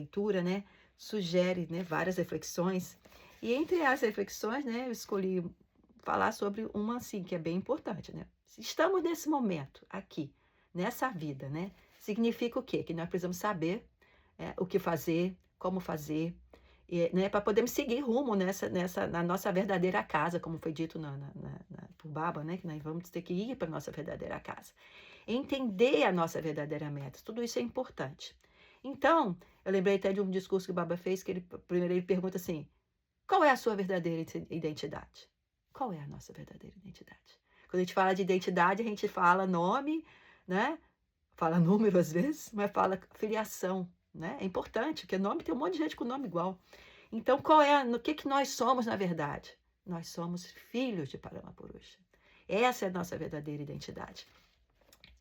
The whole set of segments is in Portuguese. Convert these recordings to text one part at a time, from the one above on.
leitura, né, sugere, né, várias reflexões. E entre as reflexões, né, eu escolhi falar sobre uma assim que é bem importante, né? Se estamos nesse momento aqui, nessa vida, né? Significa o quê? Que nós precisamos saber o que fazer, como fazer, né, para podermos seguir rumo na nossa verdadeira casa, como foi dito por Baba, né, que nós vamos ter que ir para a nossa verdadeira casa. Entender a nossa verdadeira meta, tudo isso é importante. Então, eu lembrei até de um discurso que o Baba fez, que primeiro ele pergunta assim, qual é a sua verdadeira identidade? Qual é a nossa verdadeira identidade? Quando a gente fala de identidade, a gente fala nome, né? Fala número às vezes, mas fala filiação, né? É importante, porque nome tem um monte de gente com nome igual. Então, no que nós somos na verdade? Nós somos filhos de Paramapurusha. Essa é a nossa verdadeira identidade.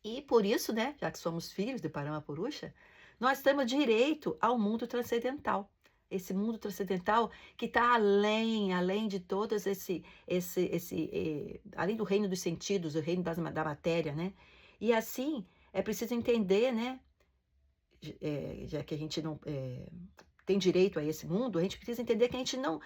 E por isso, né, já que somos filhos de Paramapurusha, nós temos direito ao mundo transcendental. Esse mundo transcendental que está além de todas além do reino dos sentidos, o reino da matéria, né? E assim, é preciso entender, né, já que a gente não tem direito a esse mundo, a gente precisa entender que a gente não,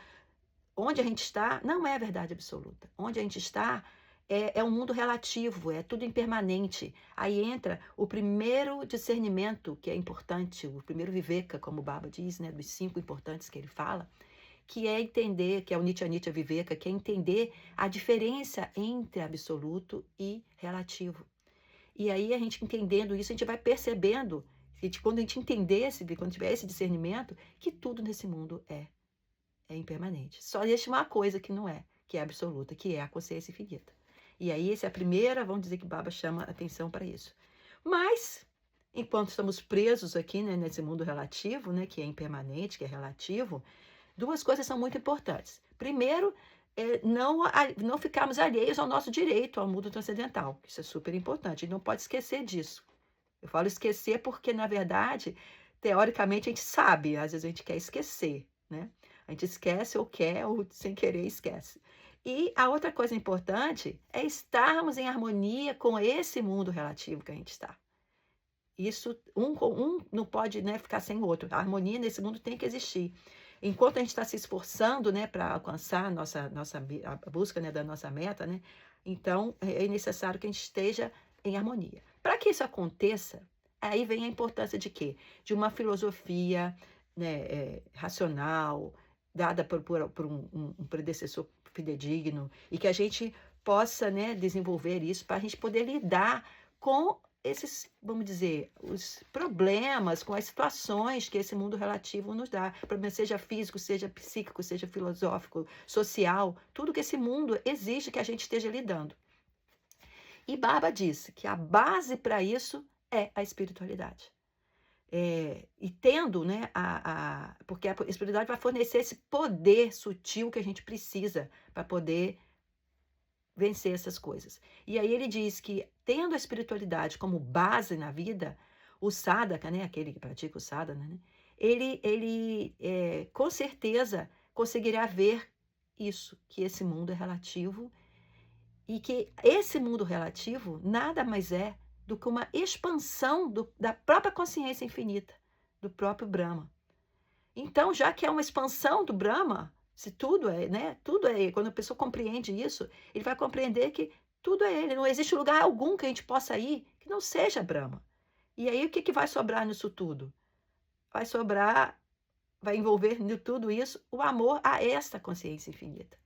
onde a gente está não é a verdade absoluta. Onde a gente está é um mundo relativo, é tudo impermanente. Aí entra o primeiro discernimento, que é importante, o primeiro viveka, como o Baba diz, né, dos 5 importantes que ele fala, que é entender, que é o Nitya Viveka, que é entender a diferença entre absoluto e relativo. E aí a gente entendendo isso, a gente vai percebendo, que quando a gente entender, quando tiver esse discernimento, que tudo nesse mundo é impermanente. Só existe uma coisa que não é, que é absoluta, que é a consciência infinita. E aí, essa é a primeira, vamos dizer que Baba chama atenção para isso. Mas, enquanto estamos presos aqui, né, nesse mundo relativo, né, que é impermanente, que é relativo, 2 coisas são muito importantes. Primeiro, não ficarmos alheios ao nosso direito ao mundo transcendental. Isso é super importante, a gente não pode esquecer disso. Eu falo esquecer porque, na verdade, teoricamente a gente sabe, às vezes a gente quer esquecer, né? A gente esquece ou quer, ou sem querer esquece. E a outra coisa importante é estarmos em harmonia com esse mundo relativo que a gente está. Isso, um não pode, né, ficar sem o outro. A harmonia nesse mundo tem que existir. Enquanto a gente está se esforçando, né, para alcançar a busca, né, da nossa meta, né, então é necessário que a gente esteja em harmonia. Para que isso aconteça, aí vem a importância de quê? De uma filosofia, né, racional, dada por um predecessor fidedigno, e que a gente possa, né, desenvolver isso para a gente poder lidar com esses, vamos dizer, os problemas, com as situações que esse mundo relativo nos dá. Problema seja físico, seja psíquico, seja filosófico, social, tudo que esse mundo exige que a gente esteja lidando. E Baba disse que a base para isso é a espiritualidade. E tendo, né, porque a espiritualidade vai fornecer esse poder sutil que a gente precisa para poder vencer essas coisas. E aí ele diz que, tendo a espiritualidade como base na vida, o sadhaka, né, aquele que pratica o sadhana, né, ele com certeza conseguirá ver isso, que esse mundo é relativo e que esse mundo relativo nada mais é do que uma expansão da própria consciência infinita, do próprio Brahma. Então, já que é uma expansão do Brahma, se tudo é, né? Tudo é ele. Quando a pessoa compreende isso, ele vai compreender que tudo é ele. Não existe lugar algum que a gente possa ir que não seja Brahma. E aí, o que vai sobrar nisso tudo? Vai sobrar, vai envolver em tudo isso o amor a esta consciência infinita.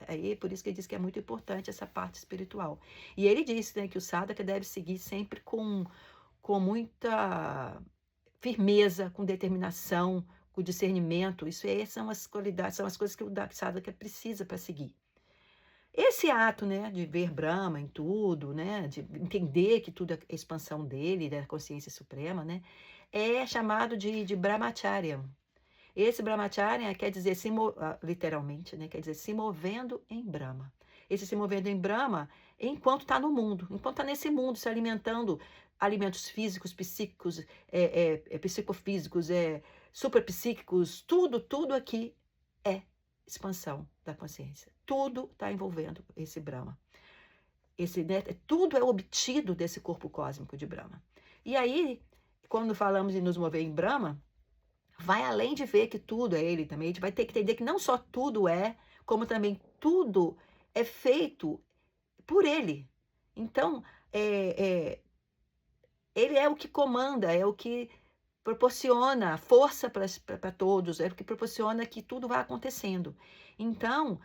Aí, por isso que ele diz que é muito importante essa parte espiritual. E ele disse, né, que o sadhaka deve seguir sempre com muita firmeza, com determinação, com discernimento. Isso aí são as qualidades, são as coisas que o sadhaka precisa para seguir. Esse ato, né, de ver Brahma em tudo, né, de entender que tudo é expansão dele, da consciência suprema, né, é chamado de brahmacharya. Esse brahmacharya quer dizer, literalmente, né, quer dizer se movendo em Brahma. Esse se movendo em Brahma enquanto está no mundo, enquanto está nesse mundo, se alimentando alimentos físicos, psíquicos, psicofísicos, suprapsíquicos, tudo aqui é expansão da consciência. Tudo está envolvendo esse Brahma. Né, tudo é obtido desse corpo cósmico de Brahma. E aí, quando falamos em nos mover em Brahma, vai além de ver que tudo é ele também, a gente vai ter que entender que não só tudo é, como também tudo é feito por ele. Então, eh, ele é o que comanda, é o que proporciona força para todos, é o que proporciona que tudo vá acontecendo. Então,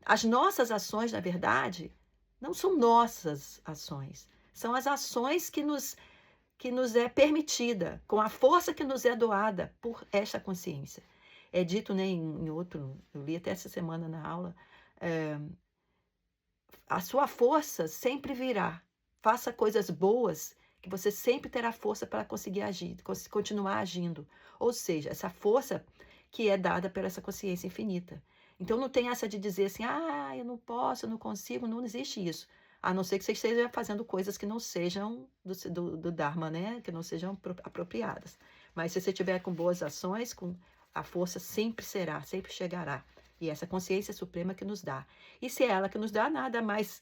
as nossas ações, na verdade, não são nossas ações, são as ações que nos é permitida, com a força que nos é doada por esta consciência. É dito, né, em outro, eu li até essa semana na aula, eh, a sua força sempre virá. Faça coisas boas, que você sempre terá força para conseguir agir, continuar agindo. Ou seja, essa força que é dada pela essa consciência infinita. Então não tem essa de dizer assim, ah, eu não posso, eu não consigo, não existe isso. A não ser que você esteja fazendo coisas que não sejam do Dharma, né? Que não sejam apropriadas. Mas se você tiver com boas ações, a força sempre será, sempre chegará. E essa consciência suprema que nos dá. E se é ela que nos dá, nada mais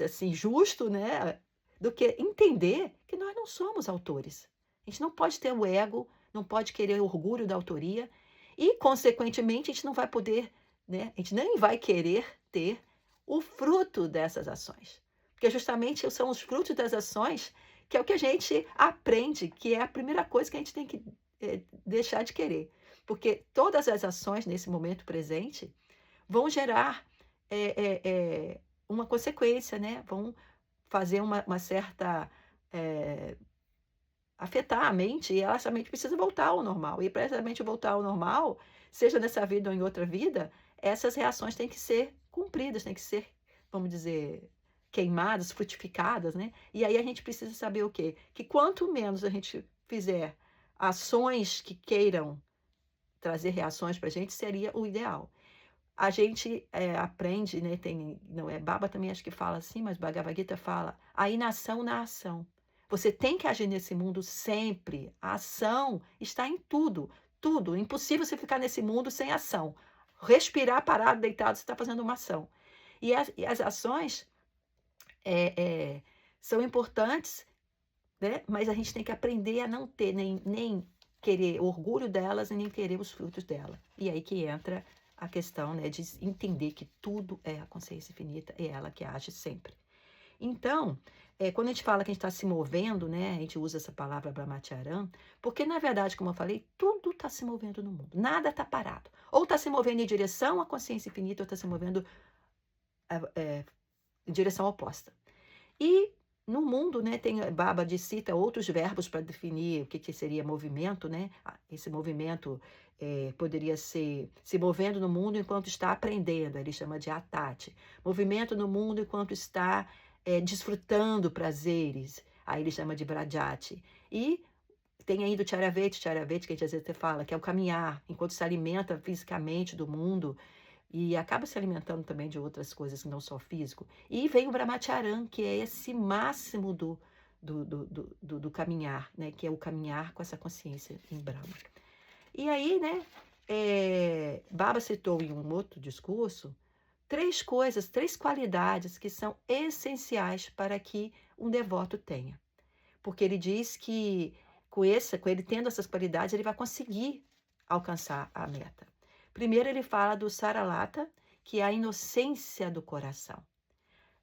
assim, justo, né, do que entender que nós não somos autores. A gente não pode ter o ego, não pode querer orgulho da autoria e, consequentemente, a gente não vai poder, né, a gente nem vai querer ter o fruto dessas ações. Porque justamente são os frutos das ações que é o que a gente aprende, que é a primeira coisa que a gente tem que deixar de querer. Porque todas as ações nesse momento presente vão gerar uma consequência, né? Vão fazer uma certa. eh, afetar a mente, e essa mente precisa voltar ao normal. E para essa mente voltar ao normal, seja nessa vida ou em outra vida, essas reações têm que ser cumpridas, têm que ser, vamos dizer, queimadas, frutificadas, né? E aí a gente precisa saber o quê? Que quanto menos a gente fizer ações que queiram trazer reações para a gente, seria o ideal. A gente aprende, né, não é, Baba também acho que fala assim, mas Bhagavad Gita fala, a inação na ação. Você tem que agir nesse mundo sempre. A ação está em tudo, tudo. Impossível você ficar nesse mundo sem ação. Respirar parado, deitado, você está fazendo uma ação. E as ações é, é, são importantes, né? Mas a gente tem que aprender a não ter nem querer orgulho delas e nem querer os frutos dela. E aí que entra a questão, né, de entender que tudo é a consciência infinita, é ela que age sempre. Então, quando a gente fala que a gente está se movendo, né, a gente usa essa palavra Brahmacharan, porque na verdade, como eu falei, tudo está se movendo no mundo, nada está parado. Ou está se movendo em direção à consciência infinita, ou está se movendo em direção oposta. E no mundo, né, Baba cita outros verbos para definir o que seria movimento, né? Esse movimento poderia ser se movendo no mundo enquanto está aprendendo, ele chama de atati. Movimento no mundo enquanto está desfrutando prazeres, aí ele chama de brajati. E tem ainda o charaveti, que a gente às vezes fala, que é o caminhar, enquanto se alimenta fisicamente do mundo, e acaba se alimentando também de outras coisas que não só físico. E vem o Brahmacharan, que é esse máximo do caminhar, né? Que é o caminhar com essa consciência em Brahma. E aí, né, Baba citou em um outro discurso três coisas, três qualidades que são essenciais para que um devoto tenha. Porque ele diz que com ele tendo essas qualidades, ele vai conseguir alcançar a meta. Primeiro ele fala do Saralata, que é a inocência do coração.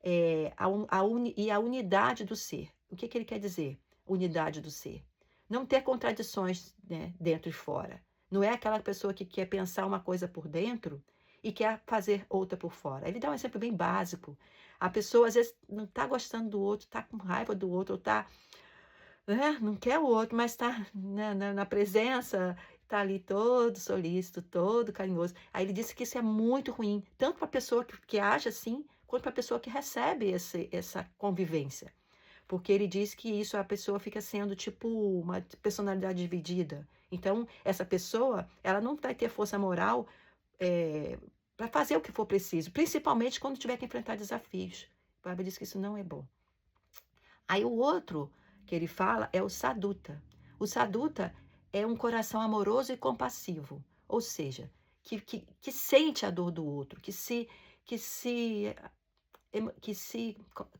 E a unidade do ser. O que ele quer dizer? Unidade do ser. Não ter contradições, né, dentro e fora. Não é aquela pessoa que quer pensar uma coisa por dentro e quer fazer outra por fora. Ele dá um exemplo bem básico. A pessoa às vezes não está gostando do outro, está com raiva do outro, ou está, né, não quer o outro, mas está, né, na presença, está ali todo solícito, todo carinhoso. Aí ele disse que isso é muito ruim, tanto para a pessoa que age assim, quanto para a pessoa que recebe essa convivência. Porque ele diz que isso a pessoa fica sendo tipo uma personalidade dividida. Então, essa pessoa, ela não vai ter força moral para fazer o que for preciso, principalmente quando tiver que enfrentar desafios. O Baba diz que isso não é bom. Aí o outro que ele fala é o Saduta. O Saduta é um coração amoroso e compassivo, ou seja, que sente a dor do outro, que se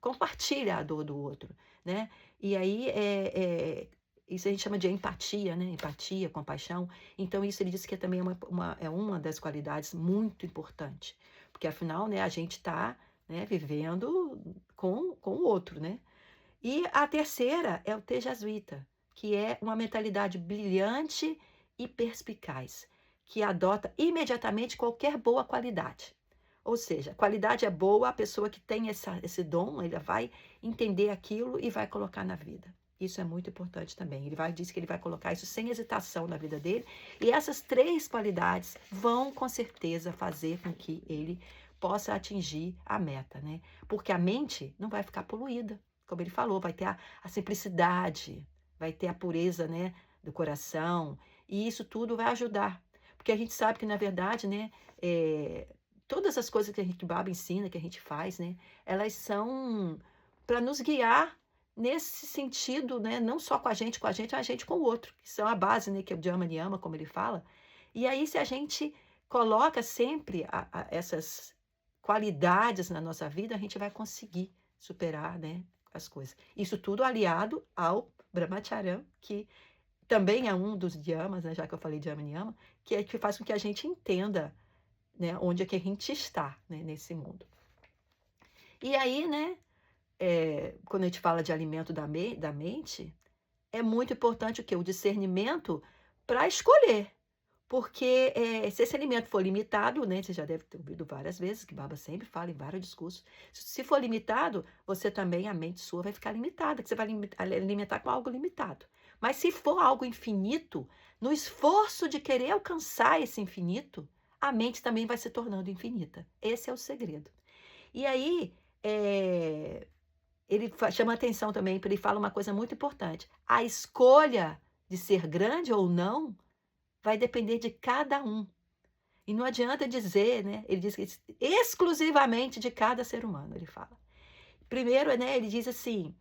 compartilha a dor do outro, né? E aí isso a gente chama de empatia, né? Empatia, compaixão. Então, isso ele disse que também é uma das qualidades muito importantes. Porque, afinal, né, a gente está, né, vivendo com o outro, né? E a terceira é o Tejasvita, que é uma mentalidade brilhante e perspicaz, que adota imediatamente qualquer boa qualidade. Ou seja, a qualidade é boa, a pessoa que tem esse dom, ele vai entender aquilo e vai colocar na vida. Isso é muito importante também. Ele diz que ele vai colocar isso sem hesitação na vida dele. E essas três qualidades vão, com certeza, fazer com que ele possa atingir a meta, né? Porque a mente não vai ficar poluída, como ele falou, vai ter a simplicidade, vai ter a pureza, né, do coração, e isso tudo vai ajudar. Porque a gente sabe que, na verdade, né, todas as coisas que a gente Baba ensina, que a gente faz, né, elas são para nos guiar nesse sentido, né, não só com a gente, a gente com o outro, que são a base, né, que é o Dhyama Niyama, como ele fala. E aí, se a gente coloca sempre essas qualidades na nossa vida, a gente vai conseguir superar, né, as coisas. Isso tudo aliado ao Brahmacharya, que também é um dos Dyamas, né, já que eu falei Dhyama Niyama, que faz com que a gente entenda, né, onde é que a gente está, né, nesse mundo. E aí, né, quando a gente fala de alimento da mente, é muito importante o quê? O discernimento para escolher. Porque se esse alimento for limitado, né, você já deve ter ouvido várias vezes, que Baba sempre fala em vários discursos, se for limitado, você também, a mente sua vai ficar limitada, que você vai alimentar com algo limitado. Mas se for algo infinito, no esforço de querer alcançar esse infinito, a mente também vai se tornando infinita. Esse é o segredo. E aí, ele chama atenção também, ele fala uma coisa muito importante. A escolha de ser grande ou não vai depender de cada um. E não adianta dizer, né? Ele diz que exclusivamente de cada ser humano, ele fala. Primeiro, né, ele diz assim,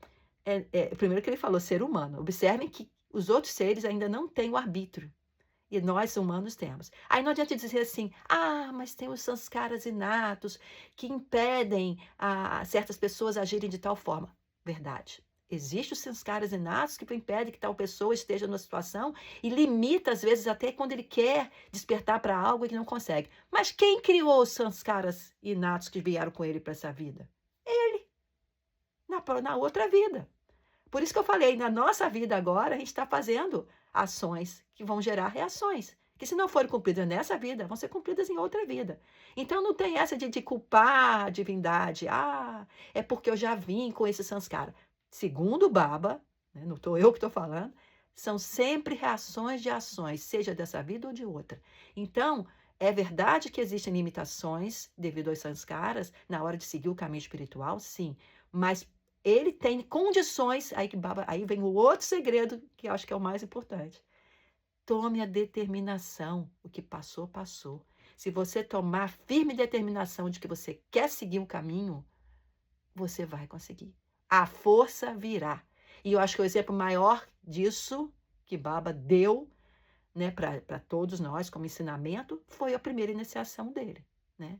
primeiro que ele falou ser humano. Observem que os outros seres ainda não têm o arbítrio. E nós, humanos, temos. Aí não adianta dizer assim, mas tem os sanskaras inatos que impedem certas pessoas agirem de tal forma. Verdade. Existem os sanskaras inatos que impedem que tal pessoa esteja numa situação e limita, às vezes, até quando ele quer despertar para algo e que não consegue. Mas quem criou os sanskaras inatos que vieram com ele para essa vida? Ele. Na outra vida. Por isso que eu falei, na nossa vida agora, a gente está fazendo ações que vão gerar reações, que se não forem cumpridas nessa vida, vão ser cumpridas em outra vida. Então não tem essa de culpar a divindade. É porque eu já vim com esse sanskara. Segundo o Baba, né, não estou eu que estou falando, são sempre reações de ações, seja dessa vida ou de outra. Então, é verdade que existem limitações devido aos sanskaras na hora de seguir o caminho espiritual, sim, mas ele tem condições, aí vem o outro segredo, que eu acho que é o mais importante. Tome a determinação, o que passou, passou. Se você tomar firme determinação de que você quer seguir um caminho, você vai conseguir. A força virá. E eu acho que o exemplo maior disso que Baba deu, né, para todos nós como ensinamento, foi a primeira iniciação dele, né?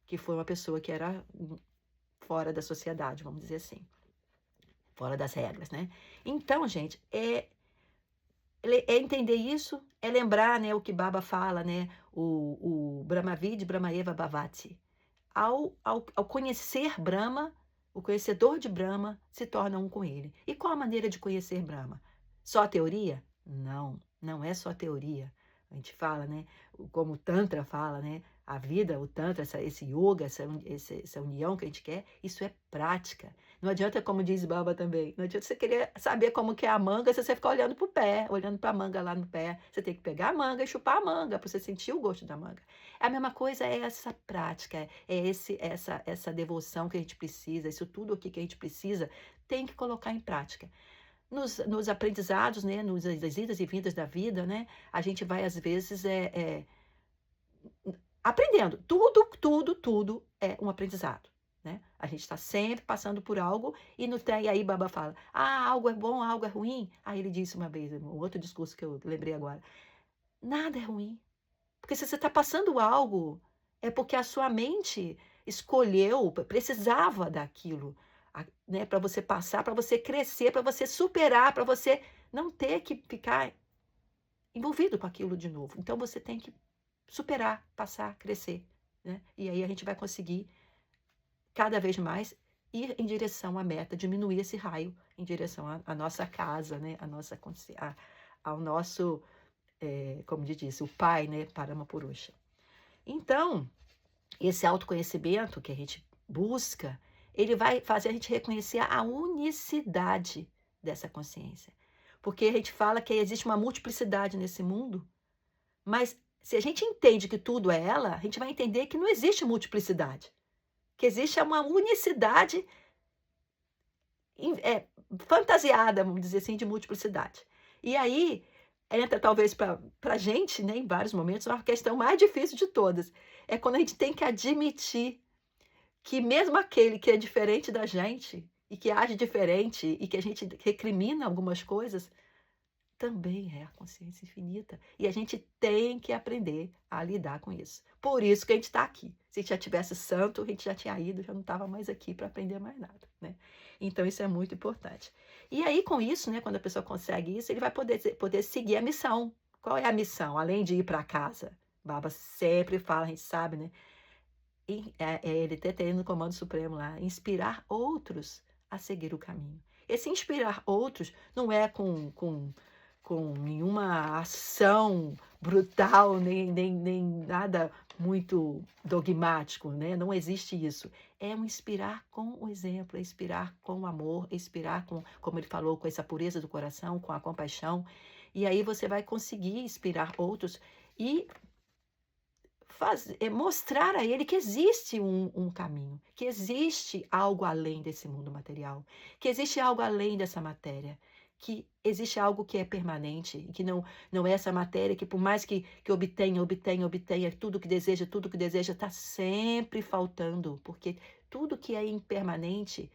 Que foi uma pessoa que era fora da sociedade, vamos dizer assim. Fora das regras, né? Então, gente, é entender isso, é lembrar, né, o que Baba fala, né? O Brahmavid Brahmaeva Bhavati. Ao conhecer Brahma, o conhecedor de Brahma se torna um com ele. E qual a maneira de conhecer Brahma? Só a teoria? Não, não é só a teoria. A gente fala, né? Como o Tantra fala, né? A vida, o Tantra, esse yoga, essa união que a gente quer, isso é prática. Não adianta, como diz Baba também, não adianta você querer saber como que é a manga se você ficar olhando para o pé, olhando para a manga lá no pé. Você tem que pegar a manga e chupar a manga para você sentir o gosto da manga. A mesma coisa é essa prática, essa devoção que a gente precisa, isso tudo aqui que a gente precisa, tem que colocar em prática. Nos aprendizados, né, nas idas e vindas da vida, né, a gente vai, às vezes, aprendendo. Tudo é um aprendizado. Né? A gente está sempre passando por algo e aí Baba fala, algo é bom, algo é ruim. Aí ele disse uma vez, um outro discurso que eu lembrei agora, nada é ruim. Porque se você está passando algo, é porque a sua mente escolheu, precisava daquilo, né, para você passar, para você crescer, para você superar, para você não ter que ficar envolvido com aquilo de novo. Então você tem que superar, passar, crescer, né? E aí a gente vai conseguir cada vez mais ir em direção à meta, diminuir esse raio em direção à nossa casa, né? A nossa ao nosso, como diz, o pai, né? Paramapurusha. Então, esse autoconhecimento que a gente busca, ele vai fazer a gente reconhecer a unicidade dessa consciência. Porque a gente fala que existe uma multiplicidade nesse mundo, mas se a gente entende que tudo é ela, a gente vai entender que não existe multiplicidade. Que existe uma unicidade fantasiada, vamos dizer assim, de multiplicidade. E aí entra talvez para a gente, né, em vários momentos, uma questão mais difícil de todas. É quando a gente tem que admitir que mesmo aquele que é diferente da gente, e que age diferente, e que a gente recrimina algumas coisas, também é a consciência infinita. E a gente tem que aprender a lidar com isso. Por isso que a gente está aqui. Se a gente já tivesse santo, a gente já tinha ido, já não estava mais aqui para aprender mais nada, né? Então isso é muito importante. E aí com isso, né, quando a pessoa consegue isso, ele vai poder seguir a missão. Qual é a missão? Além de ir para casa. Baba sempre fala, a gente sabe, né? Ele até tem no Comando Supremo lá, inspirar outros a seguir o caminho. Esse inspirar outros não é com nenhuma ação brutal, nem nada muito dogmático, né? Não existe isso. É um inspirar com o exemplo, é inspirar com o amor, é inspirar com, como ele falou, com essa pureza do coração, com a compaixão. E aí você vai conseguir inspirar outros e mostrar a ele que existe um caminho, que existe algo além desse mundo material, que existe algo além dessa matéria, que existe algo que é permanente, e que não é essa matéria que por mais que obtenha tudo que deseja, está sempre faltando, porque tudo que é impermanente,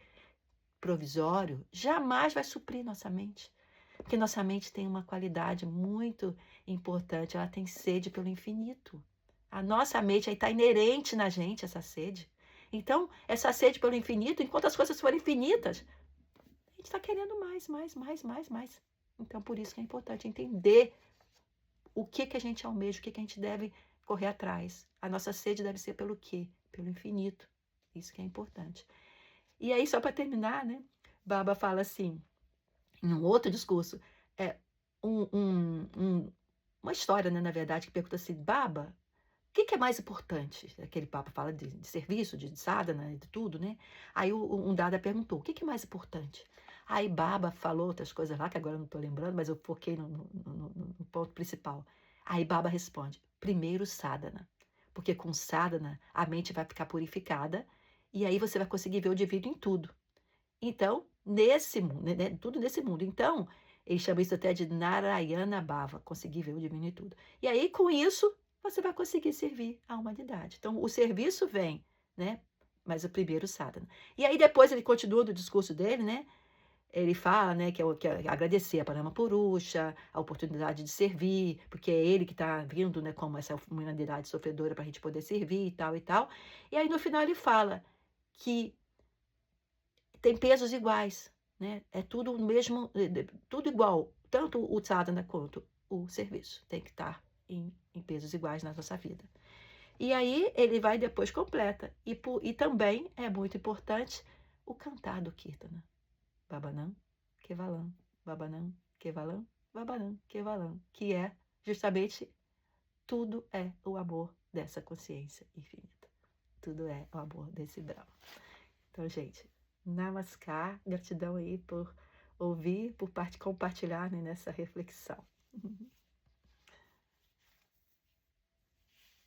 provisório, jamais vai suprir nossa mente. Porque nossa mente tem uma qualidade muito importante, ela tem sede pelo infinito. A nossa mente está inerente na gente, essa sede. Então, essa sede pelo infinito, enquanto as coisas forem infinitas, a gente está querendo mais, mais, mais, mais, mais. Então, por isso que é importante entender o que a gente almeja, o que a gente deve correr atrás. A nossa sede deve ser pelo quê? Pelo infinito. Isso que é importante. E aí, só para terminar, né? Baba fala assim, em um outro discurso, uma história, né, na verdade, que pergunta assim, Baba, o que é mais importante? Aquele Papa fala de serviço, de sadhana, de tudo, né? Aí um Dada perguntou, o que é mais importante? Aí Baba falou outras coisas lá, que agora eu não estou lembrando, mas eu foquei no ponto principal. Aí Baba responde, primeiro sadhana, porque com sadhana a mente vai ficar purificada e aí você vai conseguir ver o divino em tudo. Então, nesse mundo, né, tudo nesse mundo. Então, ele chama isso até de Narayana Bhava, conseguir ver o divino em tudo. E aí, com isso, você vai conseguir servir a humanidade. Então, o serviço vem, né? Mas o primeiro sadhana. E aí, depois, ele continua do discurso dele, né? Ele fala, né, que é agradecer a Paramapurusha, a oportunidade de servir, porque é ele que está vindo, né, como essa humanidade sofredora para a gente poder servir e tal e tal. E aí, no final, ele fala que tem pesos iguais, né? É tudo o mesmo, tudo igual, tanto o sadhana quanto o serviço tem que estar em pesos iguais na nossa vida. E aí ele vai depois completa. E também é muito importante o cantar do Kirtana. Babanam, Kevalam, Babanam, Kevalam, Babanam, Kevalam, que é justamente tudo é o amor dessa consciência infinita. Tudo é o amor desse Brahma. Então, gente, Namaskar, gratidão aí por ouvir, por compartilhar, né, nessa reflexão.